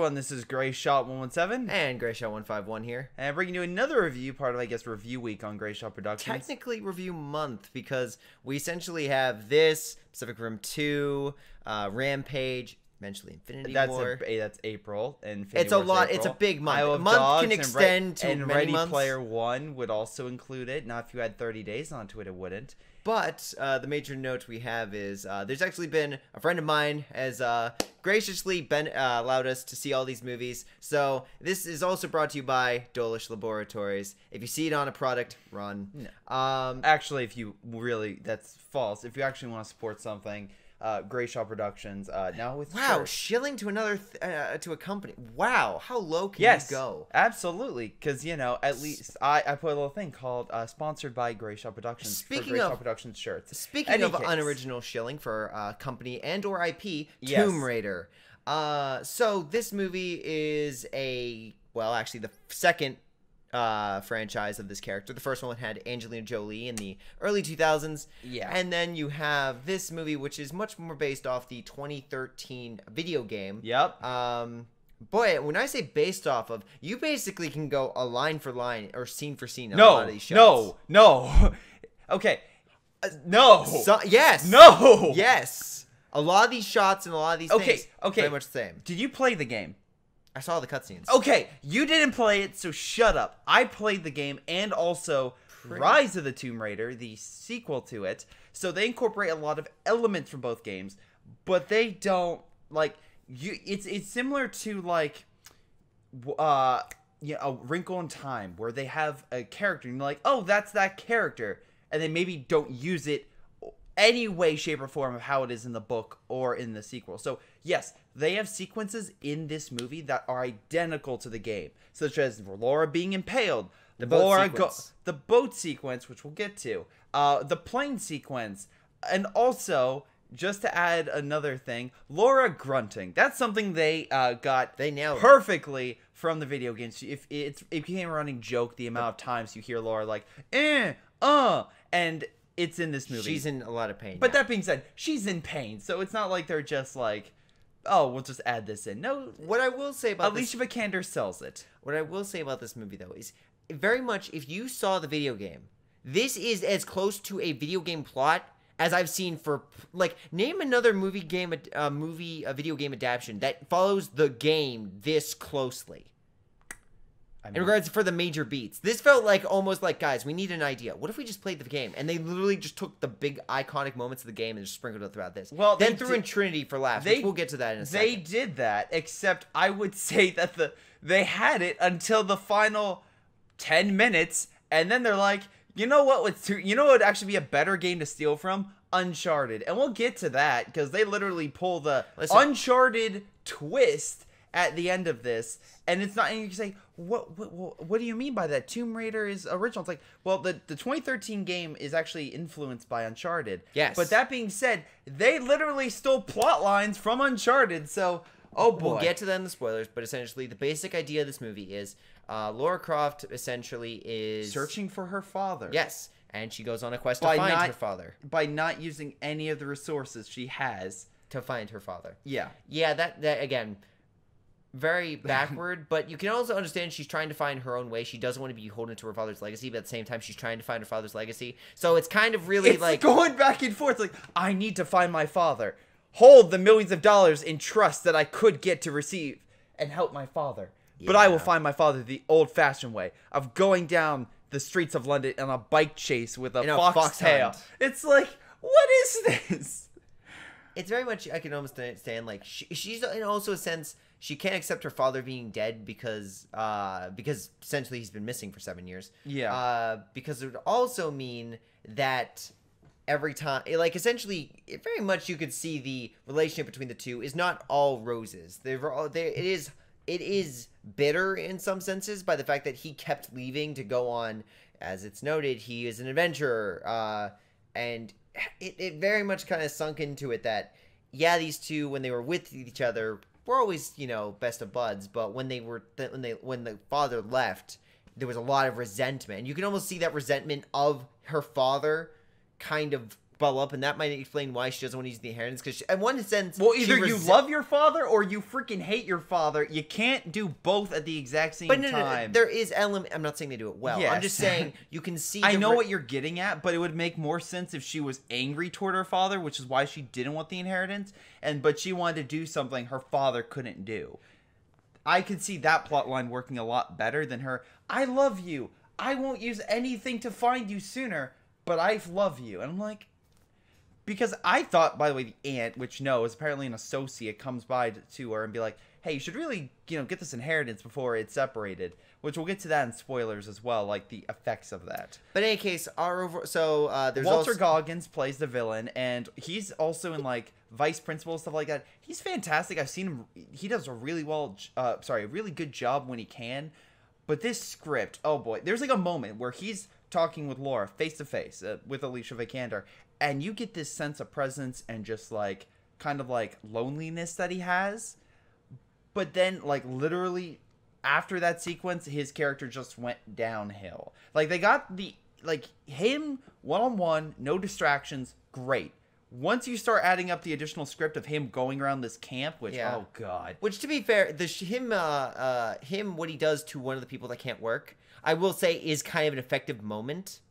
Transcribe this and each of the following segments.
everyone, this is Greyshot 117 And Greyshot 151 here. and bringing you another review, part of, I guess, review week on Greyshot Productions. Technically review month, because we essentially have this, Pacific Rim 2, Rampage, eventually Infinity War. That's April. And Infinity It's a War's lot. April. It's a big month. Isle A of month Dogs can extend to and many Ready months. Player One would also include it. Now, if you had 30 days onto it, it wouldn't. But the major note we have is there's actually been a friend of mine has graciously allowed us to see all these movies. So this is also brought to you by Dolish Laboratories. If you see it on a product, run. No. Actually, if you really, that's false. If you actually want to support something, Greyshot Productions, now with shirts. Shilling to another to a company. Wow, how low can you go? Absolutely, because at least I put a little thing called sponsored by Greyshot Productions. Speaking for of Greyshot Productions shirts. Speaking of unoriginal shilling for company and or IP, Yes. Tomb Raider. So this movie is actually the second franchise of this character. The first one had Angelina Jolie in the early 2000s. Yeah. And then you have this movie, which is much more based off the 2013 video game. Yep. Boy, when I say based off of, you basically can go a line for line or scene for scene on a lot of these shots. No. Okay. No. Yes. No. Yes. A lot of these shots and a lot of these things very much the same. Did you play the game? I saw the cutscenes. Okay, you didn't play it, so shut up. I played the game and also Rise of the Tomb Raider, the sequel to it. So they incorporate a lot of elements from both games, but they don't it's similar to A Wrinkle in Time, where they have a character and you're like, oh, that's that character, and they maybe don't use it any way, shape, or form of how it is in the book or in the sequel. So yes, they have sequences in this movie that are identical to the game, such as Laura being impaled, the boat sequence, which we'll get to, the plane sequence, and also, just to add another thing, Laura grunting. That's something they nailed perfectly from the video games. If it became a running joke, the amount of times you hear Laura and it's in this movie. She's in a lot of pain. But that being said, she's in pain, so it's not like they're just like, oh, we'll just add this in. No. What I will say about Alicia Vikander sells it. What I will say about this movie, though, is very much, if you saw the video game, this is as close to a video game plot as I've seen for, name another video game adaptation that follows the game this closely. In regards for the major beats, this felt almost like, guys, we need an idea. What if we just played the game? And they literally just took the big iconic moments of the game and just sprinkled it throughout this. Well, then threw in Trinity for laughs, which we'll get to that in a second. They did that, except I would say that they had it until the final 10 minutes, and then they're like, you know what would actually be a better game to steal from? Uncharted. And we'll get to that, because they literally pull the Uncharted twist at the end of this, and it's not, and you say, what do you mean by that? Tomb Raider is original. It's like, well, the 2013 game is actually influenced by Uncharted. Yes. But that being said, they literally stole plot lines from Uncharted, so, oh boy. We'll get to that in the spoilers, but essentially the basic idea of this movie is Lara Croft essentially is searching for her father. Yes. And she goes on a quest to find her father. By not using any of the resources she has. To find her father. Yeah. Yeah, that again, very backward, but you can also understand she's trying to find her own way. She doesn't want to be beholden to her father's legacy, but at the same time, she's trying to find her father's legacy. So it's kind of really it's going back and forth. Like, I need to find my father. Hold the millions of dollars in trust that I could get to receive and help my father. Yeah. But I will find my father the old-fashioned way of going down the streets of London on a bike chase with a foxtail. It's like, what is this? It's very much, I can almost understand, she's in also a sense, she can't accept her father being dead because essentially he's been missing for 7 years. Yeah. Because it would also mean that every time, essentially, very much you could see the relationship between the two is not all roses. It is bitter in some senses by the fact that he kept leaving to go on, as it's noted, he is an adventurer, and it very much kind of sunk into it that, yeah, these two, when they were with each other, were always, best of buds, but when the father left, there was a lot of resentment. And you can almost see that resentment of her father kind of bubble up, and that might explain why she doesn't want to use the inheritance. Because in one sense, well, either you love your father or you freaking hate your father. You can't do both at the exact same time. No, there is element. I'm not saying they do it well. Yes. I'm just saying you can see. I know what you're getting at, but it would make more sense if she was angry toward her father, which is why she didn't want the inheritance, but she wanted to do something her father couldn't do. I could see that plot line working a lot better than her. I love you. I won't use anything to find you sooner, but I love you. And I'm like. Because I thought, by the way, the aunt, which is apparently an associate, comes by to her and be like, hey, you should really, get this inheritance before it's separated. Which we'll get to that in spoilers as well, like the effects of that. But in any case, there's Walter Goggins plays the villain, and he's also in, like, Vice Principal, stuff like that. He's fantastic. I've seen him. He does a really really good job when he can. But this script, oh boy, there's like a moment where he's talking with Laura face to face with Alicia Vikander. And you get this sense of presence and just, like, kind of, like, loneliness that he has. But then, like, literally, after that sequence, his character just went downhill. Like, they got him one-on-one, no distractions, great. Once you start adding up the additional script of him going around this camp, oh, God. Which, to be fair, what he does to one of the people that can't work, I will say is kind of an effective moment.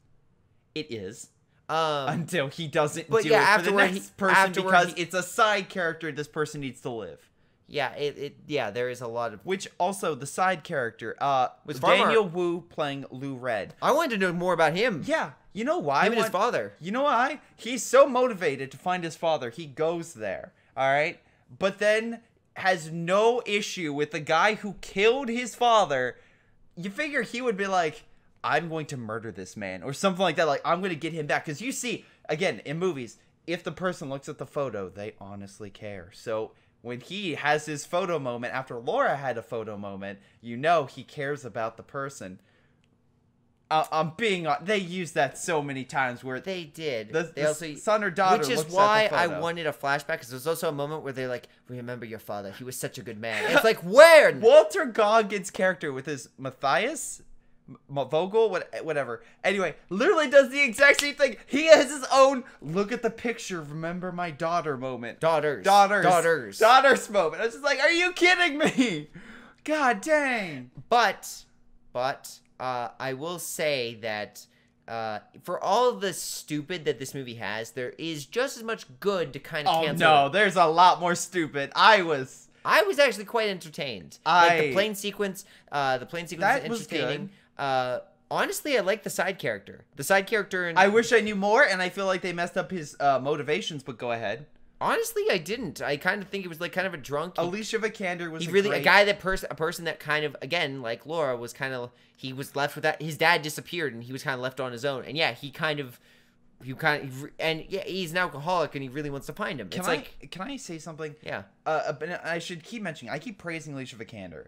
It is. Until he doesn't do it for the next person because it's a side character this person needs to live. Yeah, there is a lot of... Which also, the side character, was Daniel Wu playing Lou Red. I wanted to know more about him. Yeah, you know why? Him and his father. You know why? He's so motivated to find his father, he goes there, alright? But then has no issue with the guy who killed his father. You figure he would be like... I'm going to murder this man or something like that. Like, I'm going to get him back. Because you see, again, in movies, if the person looks at the photo, they honestly care. So when he has his photo moment after Laura had a photo moment, he cares about the person. They used that so many times where they did. They also, son or daughter, which is why I wanted a flashback, because there's also a moment where they're like, remember your father, he was such a good man. And it's like, where? Walter Goggins' character with his Matthias. Vogel, whatever. Anyway, literally does the exact same thing. He has his own look at the picture, remember my daughter moment. Daughters moment. I was just like, are you kidding me? God dang. But I will say that for all the stupid that this movie has, there is just as much good to kind of cancel. Oh no, there's a lot more stupid. I was actually quite entertained. Like the plane sequence is entertaining. Honestly, I like the side character. I wish I knew more, and I feel like they messed up his motivations, but go ahead. Honestly, I didn't. I kind of think it was like kind of a drunk. Alicia Vikander was a person that kind of, again, like Laura, was kind of, he was left with that. His dad disappeared, and he was kind of left on his own. And yeah, he's an alcoholic, and he really wants to find him. Can I say something? Yeah. But I should keep mentioning. I keep praising Alicia Vikander.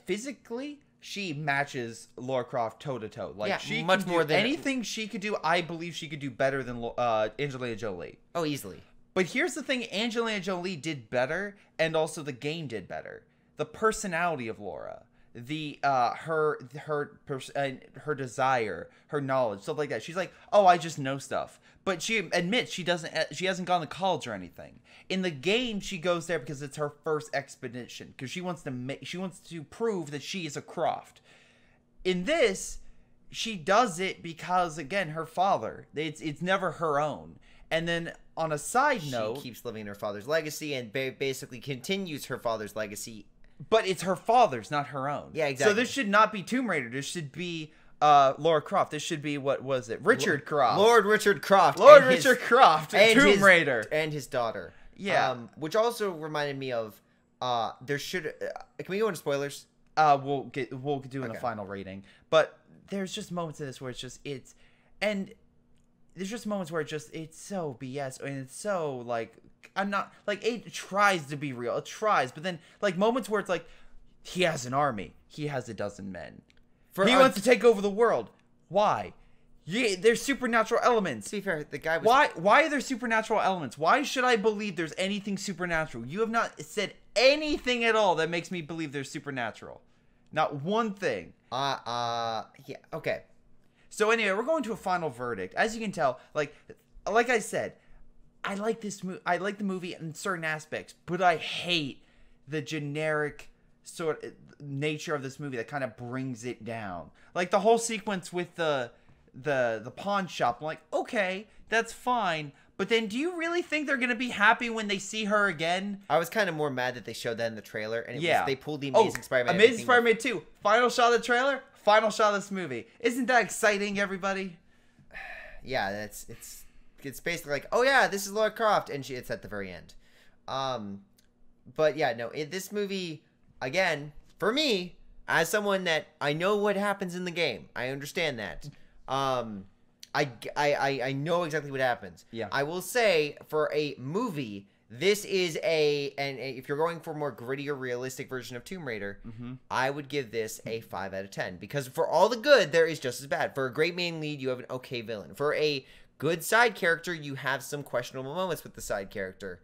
Physically, she matches Lara Croft toe to toe. Like, she much more than anything she could do. I believe she could do better than Angelina Jolie. Oh, easily. But here's the thing: Angelina Jolie did better, and also the game did better. The personality of Laura, her desire, her knowledge, stuff like that. She's like, oh, I just know stuff. But she admits she hasn't gone to college or anything. In the game, she goes there because it's her first expedition, because she wants to prove that she is a Croft. In this, she does it because, again, her father. It's never her own. And then on a side note, she keeps living her father's legacy and basically continues her father's legacy. But it's her father's, not her own. Yeah, exactly. So this should not be Tomb Raider. This should be Lara Croft. This should be, what was it? Richard Croft. Lord Richard Croft. Tomb Raider. And his daughter. Yeah. Which also reminded me of, can we go into spoilers? We'll do in the final rating. But there's just moments of this where there's just moments where it's so BS, and it's so, like, I'm not, like, it tries to be real. It tries, but then, like, moments where it's like, he has an army. He has 12 men. He wants to take over the world. Why? Yeah, there's supernatural elements. To be fair, the guy was... Why are there supernatural elements? Why should I believe there's anything supernatural? You have not said anything at all that makes me believe there's supernatural. Not one thing. Yeah, okay. So anyway, we're going to a final verdict. As you can tell, like, like I said, I like this movie. I like the movie in certain aspects, but I hate the generic sort of nature of this movie that kind of brings it down. Like the whole sequence with the pawn shop. I'm like, okay, that's fine. But then do you really think they're going to be happy when they see her again? I was kind of more mad that they showed that in the trailer. And they pulled the Amazing Spider-Man. Amazing Spider-Man 2. Final shot of the trailer. Final shot of this movie. Isn't that exciting, everybody? Yeah, it's basically like, oh yeah, this is Lara Croft. And it's at the very end. But yeah, no, this movie, again, for me, as someone that I know what happens in the game. I understand that. I know exactly what happens. Yeah. I will say, for a movie, this is and if you're going for a more grittier, realistic version of Tomb Raider, I would give this a 5 out of 10. Because for all the good, there is just as bad. For a great main lead, you have an okay villain. For a good side character, you have some questionable moments with the side character.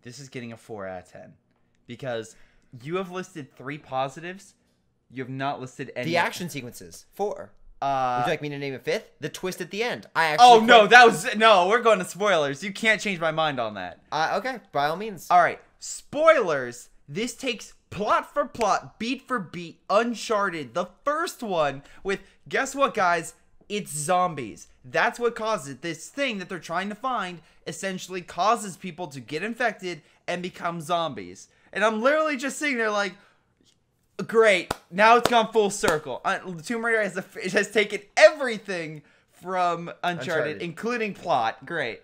This is getting a 4 out of 10. Because you have listed 3 positives. You have not listed any. The action sequences. 4. Would you like me to name a 5th? The twist at the end. We're going to spoilers. You can't change my mind on that. Okay, by all means. All right, spoilers. This takes plot for plot, beat for beat, Uncharted. The first one with, guess what, guys? It's zombies. That's what causes it. This thing that they're trying to find essentially causes people to get infected and become zombies. And I'm literally just sitting there like, great, now it's gone full circle. Tomb Raider has taken everything from Uncharted, including plot. Great.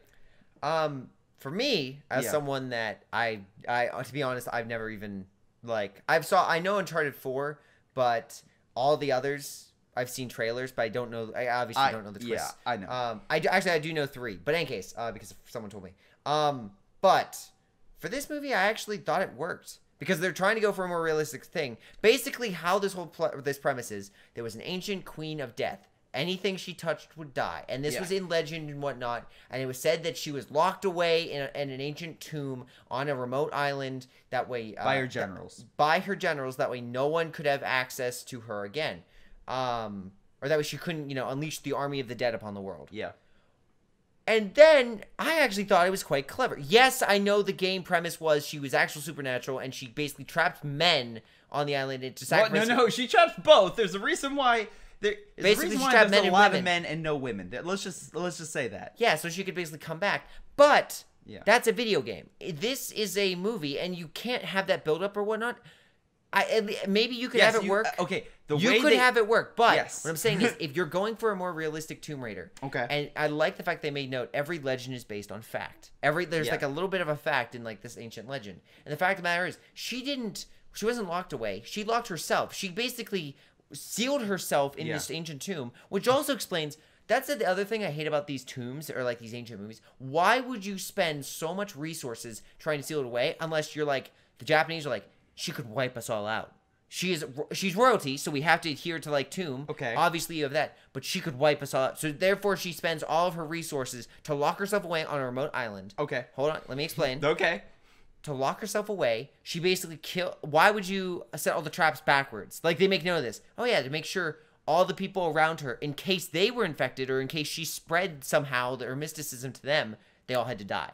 For me, as someone that I to be honest, I've never even I know Uncharted 4, but all the others I've seen trailers, but I don't know. I obviously don't know the twist. Yeah, I know. I do know 3, but in any case, because someone told me. But for this movie, I actually thought it worked. Because they're trying to go for a more realistic thing. Basically, how this whole this premise is, there was an ancient queen of death. Anything she touched would die. And this was in legend and whatnot. And it was said that she was locked away in an ancient tomb on a remote island. That way... by her generals. By her generals. That way no one could have access to her again. Or that way she couldn't, unleash the army of the dead upon the world. Yeah. And then, I actually thought it was quite clever. Yes, I know the game premise was she was actual supernatural, and she basically trapped men on the island to sacrifice... No, she trapped both. There's a reason why... There's a lot of men and no women. Let's just say that. Yeah, so she could basically come back. But, that's a video game. This is a movie, and you can't have that build-up or whatnot. Maybe you could have it work. Okay, you could have it work, but what I'm saying is, if you're going for a more realistic Tomb Raider, and I like the fact they made note, every legend is based on fact. There's like a little bit of a fact in like this ancient legend, and the fact of the matter is, she wasn't locked away. She locked herself. She basically sealed herself in this ancient tomb, which also explains. That's the other thing I hate about these tombs or like these ancient movies. Why would you spend so much resources trying to seal it away unless you're like the Japanese are like, she could wipe us all out. She's royalty, so we have to adhere to like tomb. Okay. Obviously you have that, but she could wipe us all out. So therefore she spends all of her resources to lock herself away on a remote island. Okay. Hold on, let me explain. Okay. To lock herself away, she basically why would you set all the traps backwards? Like they make note of this. Oh yeah, to make sure all the people around her, in case they were infected or in case she spread somehow her mysticism to them, they all had to die.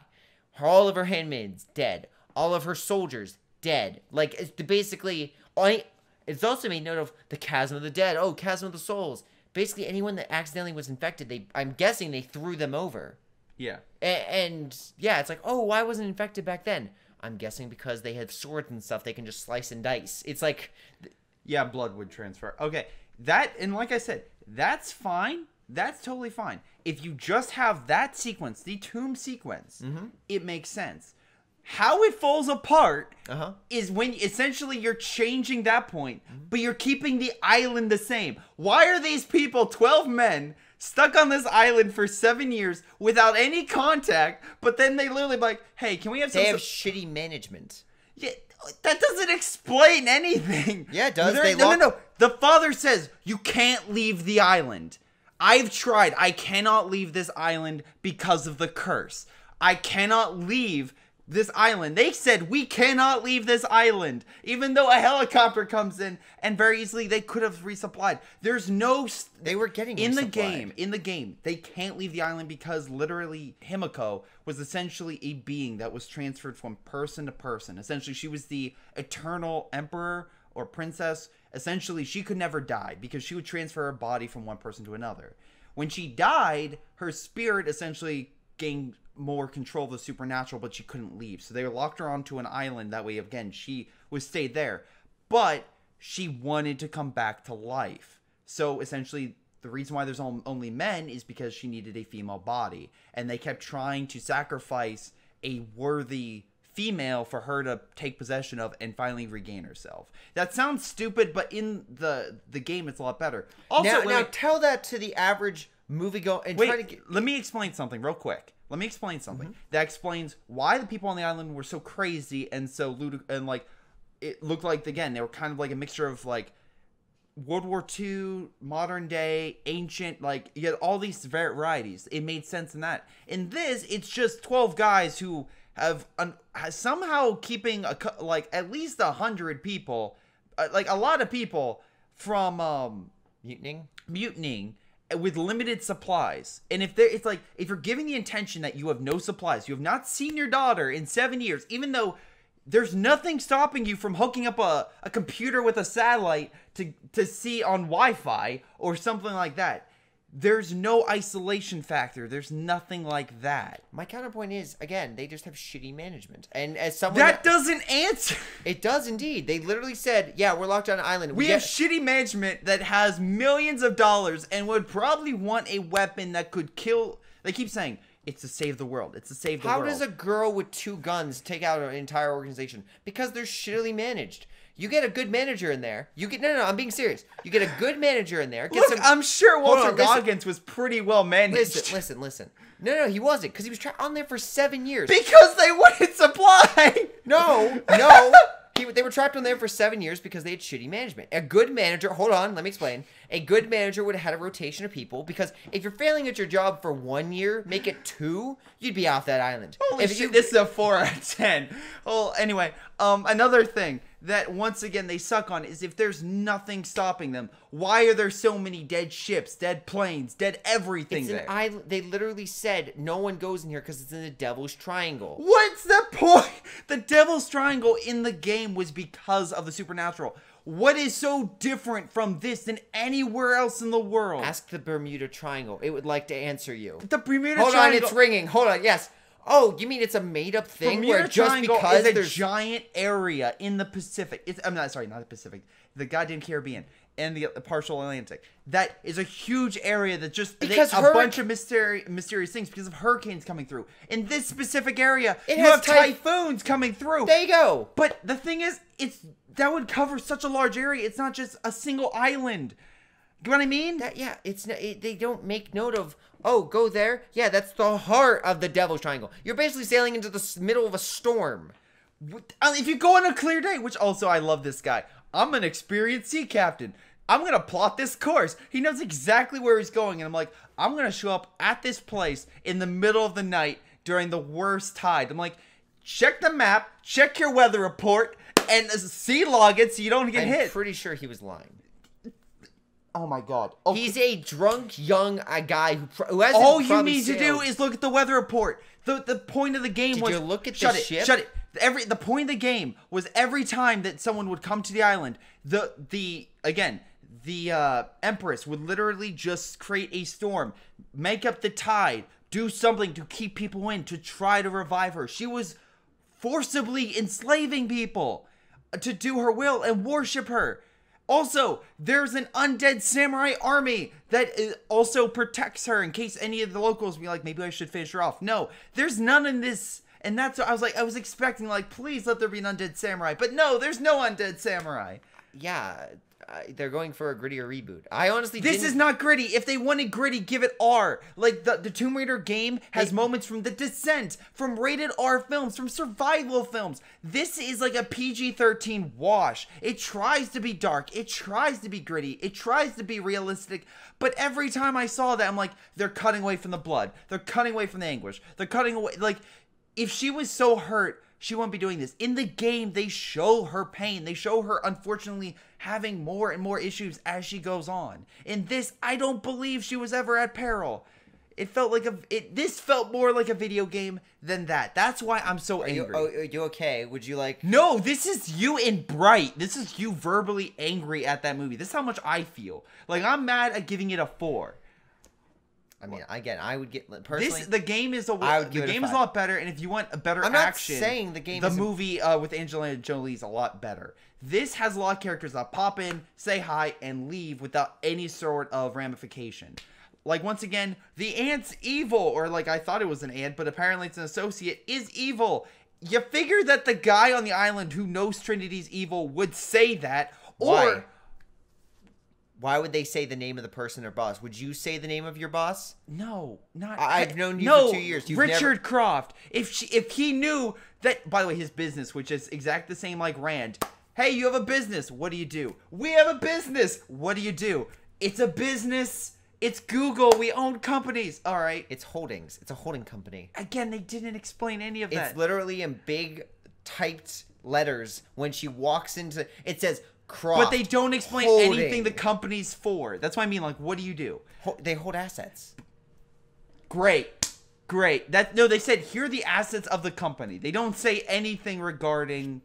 All of her handmaids, dead. All of her soldiers, dead. Like, it's basically... It's also made note of the Chasm of the Dead. Oh, Chasm of the Souls. Basically, anyone that accidentally was infected, I'm guessing they threw them over. Yeah. And yeah, it's like, oh, why wasn't it infected back then? I'm guessing because they had swords and stuff, they can just slice and dice. It's like... Yeah, blood would transfer. Okay, and like I said, that's fine. That's totally fine. If you just have that sequence, the tomb sequence, it makes sense. How it falls apart is when essentially you're changing that point, but you're keeping the island the same. Why are these people, 12 men, stuck on this island for 7 years without any contact, but then they literally like, hey, can we have some... They have shitty management. Yeah, that doesn't explain anything. Yeah, it does. No. The father says, you can't leave the island. I've tried. I cannot leave this island because of the curse. I cannot leave this island. They said, we cannot leave this island, even though a helicopter comes in, and very easily they could have resupplied. There's no... They were getting in resupplied. the game, they can't leave the island because literally Himiko was essentially a being that was transferred from person to person. Essentially, she was the eternal emperor or princess. Essentially, she could never die because she would transfer her body from one person to another. When she died, her spirit essentially gained more control of the supernatural, but she couldn't leave. So they locked her onto an island. That way, again, she was stayed there. But she wanted to come back to life. So essentially, the reason why there's only men is because she needed a female body. And they kept trying to sacrifice a worthy female for her to take possession of and finally regain herself. That sounds stupid, but in the game, it's a lot better. Also, now tell that to the average moviegoer and try to get... Let me explain something real quick. Let me explain something that explains why the people on the island were so crazy and so and like it looked like, again, they were kind of like a mixture of like World War II, modern day, ancient, like you had all these varieties. It made sense in that. In this, it's just 12 guys who have somehow keeping like at least 100 people, like a lot of people from mutinying with limited supplies. And if you're giving the intention that you have no supplies, you have not seen your daughter in 7 years, even though there's nothing stopping you from hooking up a computer with a satellite to see on Wi-Fi or something like that. There's no isolation factor. There's nothing like that. My counterpoint is, again, they just have shitty management. And as someone that doesn't answer. It does indeed. They literally said, yeah, we're locked on an island. We have shitty management that has millions of dollars and would probably want a weapon that could kill. They keep saying, it's to save the world. It's to save the world. How does a girl with 2 guns take out an entire organization? Because they're shittily managed. You get a good manager in there. No, I'm being serious. You get a good manager in there. I'm sure Walter Goggins was pretty well managed. Listen. No, he wasn't, because he was on there for 7 years. Because they wouldn't supply. No. They were trapped on there for 7 years because they had shitty management. A good manager, hold on, let me explain. A good manager would have had a rotation of people, because if you're failing at your job for 1 year, make it 2, you'd be off that island. Holy shit, this is a 4 out of 10. Well, anyway, another thing that once again they suck on is if there's nothing stopping them, why are there so many dead ships, dead planes, dead everything there? They literally said no one goes in here because it's in the Devil's Triangle. What's the point? The Devil's Triangle in the game was because of the supernatural. What is so different from this than anywhere else in the world? Ask the Bermuda Triangle. It would like to answer you. The Bermuda Hold Triangle. on, it's ringing. Hold on, yes. Oh, you mean it's a made-up thing? Bermuda where just Triangle because is a there's giant area in the Pacific. I'm not sorry, not the Pacific. The goddamn Caribbean and the partial Atlantic. That is a huge area that just because a bunch of mysterious things because of hurricanes coming through. In this specific area, you have typhoons coming through. There you go. But the thing is, that would cover such a large area. It's not just a single island. You know what I mean? They don't make note of, oh, go there. Yeah, that's the heart of the Devil's Triangle. You're basically sailing into the middle of a storm. If you go on a clear day, which also I love this guy. I'm an experienced sea captain. I'm going to plot this course. He knows exactly where he's going. And I'm like, I'm going to show up at this place in the middle of the night during the worst tide. I'm like, check the map, check your weather report, and sea log it so you don't get hit. I'm pretty sure he was lying. Oh my god. Oh, he's a drunk young guy who hasn't all you need to do is look at the weather report. The point of the game was... Did you look at the ship? Shut it. The point of the game was every time that someone would come to the island, the Empress would literally just create a storm, make up the tide, do something to keep people in, to try to revive her. She was forcibly enslaving people to do her will and worship her. Also, there's an undead samurai army that also protects her in case any of the locals be like, maybe I should finish her off. No, there's none in this. And that's what I was expecting, like, please let there be an undead samurai. But no, there's no undead samurai. Yeah, they're going for a grittier reboot. I honestly This is not gritty. If they wanted gritty, give it R. Like, the Tomb Raider game has moments from The Descent, from rated R films, from survival films. This is like a PG-13 wash. It tries to be dark. It tries to be gritty. It tries to be realistic. But every time I saw that, I'm like, they're cutting away from the blood. They're cutting away from the anguish. They're cutting away, like... if she was so hurt, she wouldn't be doing this. In the game, they show her pain. They show her, unfortunately, having more and more issues as she goes on. In this, I don't believe she was ever at peril. It felt like this felt more like a video game than that. That's why I'm so angry. Are you okay? Would you like... No, this is you in Bright. This is you verbally angry at that movie. This is how much I feel. Like, I'm mad at giving it a 4. I mean, again, I would get... Personally, the game is a lot better, and if you want a better action... I'm not saying the game the movie with Angelina Jolie is a lot better. This has a lot of characters that pop in, say hi, and leave without any sort of ramification. Like, once again, the ant's evil, or like, I thought it was an ant, but apparently it's an associate, is evil. You figure that the guy on the island who knows Trinity's evil would say that, or... Why would they say the name of the person or boss? Would you say the name of your boss? No, not... I've known you for 2 years. Richard Croft. If he knew that... By the way, his business, which is exactly the same like Rand. Hey, you have a business. What do you do? We have a business. What do you do? It's a business... It's Google. We own companies. All right. It's holdings. It's a holding company. Again, they didn't explain any of that. It's literally in big typed letters when she walks into... It says Croft. But they don't explain anything the company's for. That's what I mean. Like, what do you do? They hold assets. Great. No, they said, here are the assets of the company. They don't say anything regarding...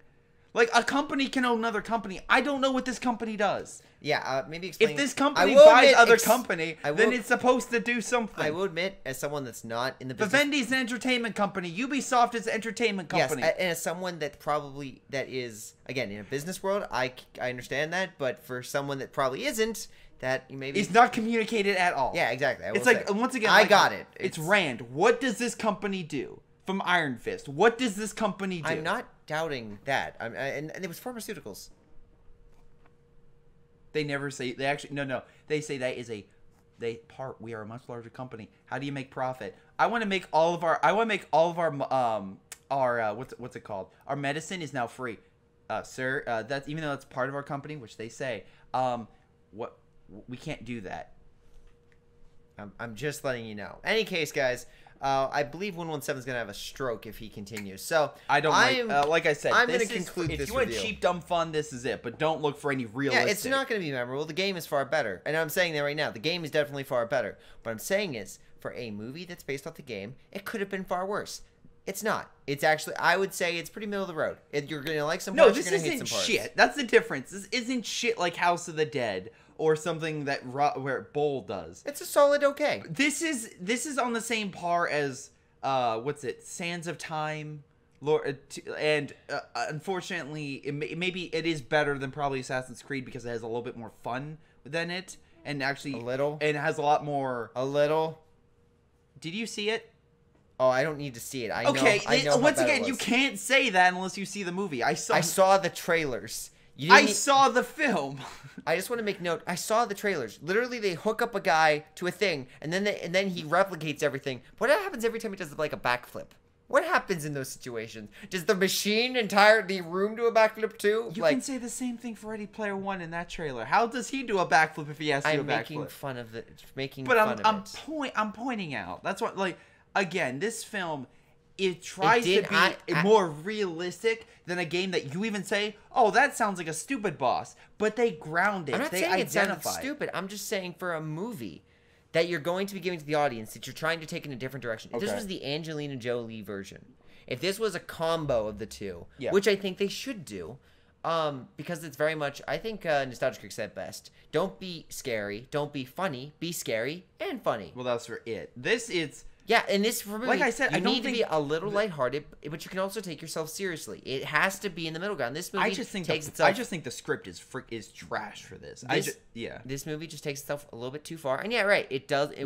Like, a company can own another company. I don't know what this company does. Yeah, maybe explain... If this company buys other company, then it's supposed to do something. I will admit, as someone that's not in the business... Vivendi's an entertainment company. Ubisoft is an entertainment company. Yes, and as someone that probably... That is... Again, in a business world, I understand that. But for someone that probably isn't, that maybe... It's not communicated at all. Yeah, exactly. It's like, once again... I got it. It's Rand. What does this company do? From Iron Fist. What does this company do? I'm not doubting that. And it was pharmaceuticals. They never say... They actually... No. They say that is we are a much larger company. How do you make profit? I want to make all of our... what's it called? Our medicine is now free. Sir, that's... Even though that's part of our company, which they say, we can't do that. I'm just letting you know. Any case, guys... I believe 117 is going to have a stroke if he continues. So I don't like I said, I'm going to conclude this If you want cheap, dumb fun, this is it. But don't look for any realistic. Yeah, it's not going to be memorable. The game is far better. And I'm saying that right now. The game is definitely far better. What I'm saying is, for a movie that's based off the game, it could have been far worse. It's not. It's actually, I would say it's pretty middle of the road. You're going to like some parts, you're going to hate some parts. No, this isn't shit. That's the difference. This isn't shit like House of the Dead. Or something that where Bowl does. It's a solid okay. This is on the same par as Sands of Time, and unfortunately, maybe it is better than probably Assassin's Creed because it has a little bit more fun than it, and actually and it has a lot more. A little. Did you see it? Oh, I don't need to see it. I know once again, you can't say that unless you see the movie. I saw the trailers. I saw the film. I just want to make note. I saw the trailers. Literally, they hook up a guy to a thing, and then he replicates everything. What happens every time he does like a backflip? What happens in those situations? Does the machine the room do a backflip too? You can say the same thing for Ready Player One in that trailer. How does he do a backflip if he has to do a backflip? I'm making fun of it. I'm pointing out. That's what again, this film. It tries to be more realistic than a game that you even say, oh, that sounds like a stupid boss. But they ground it. I'm not saying it sounded stupid. I'm just saying for a movie that you're going to be giving to the audience that you're trying to take in a different direction. If this was the Angelina Jolie version, if this was a combo of the two, which I think they should do, because it's very much, I think Nostalgia Critic said best, don't be scary, don't be funny, be scary and funny. Well, that's for it. This is... Yeah, and this for me, like I said, you need to be a little lighthearted, but you can also take yourself seriously. It has to be in the middle ground. This movie I just think the script is trash for this. This movie just takes itself a little bit too far. And yeah, right, it does. It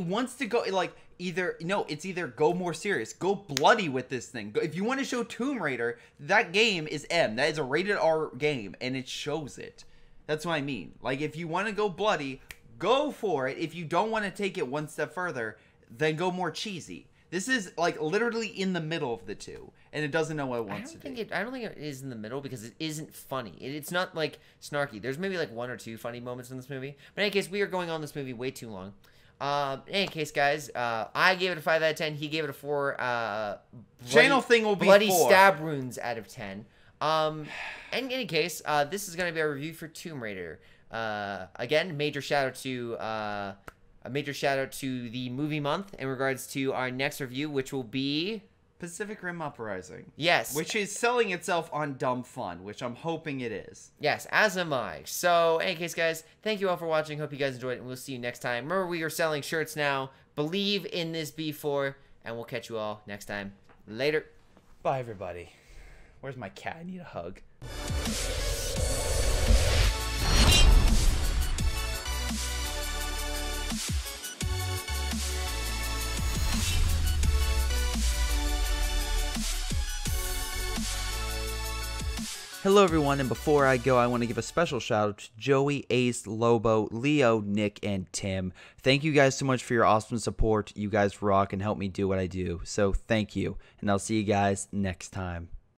wants to go it's either go more serious, go bloody with this thing. If you want to show Tomb Raider, that game is M. That is a rated R game, and it shows it. That's what I mean. Like, if you want to go bloody, go for it. If you don't want to take it one step further, then go more cheesy. This is like literally in the middle of the two, and it doesn't know what it wants to do. I don't think it is in the middle because it isn't funny. It's not like snarky. There's maybe like one or two funny moments in this movie. But in any case, we are going on this movie way too long. In any case, guys, I gave it a 5 out of 10. He gave it a 4. Channel thing will be bloody 4. stab runes out of 10. In any case, this is going to be our review for Tomb Raider. Again, major shout out to the movie month in regards to our next review, which will be Pacific Rim Uprising. Yes. Which is selling itself on dumb fun, which I'm hoping it is. Yes, as am I. So, in any case, guys, thank you all for watching. Hope you guys enjoyed it, and we'll see you next time. Remember, we are selling shirts now. Believe in this B4, and we'll catch you all next time. Later. Bye, everybody. Where's my cat? I need a hug. Hello everyone, and before I go, I want to give a special shout out to Joey, Ace, Lobo, Leo, Nick, and Tim. Thank you guys so much for your awesome support. You guys rock and help me do what I do. So thank you, and I'll see you guys next time.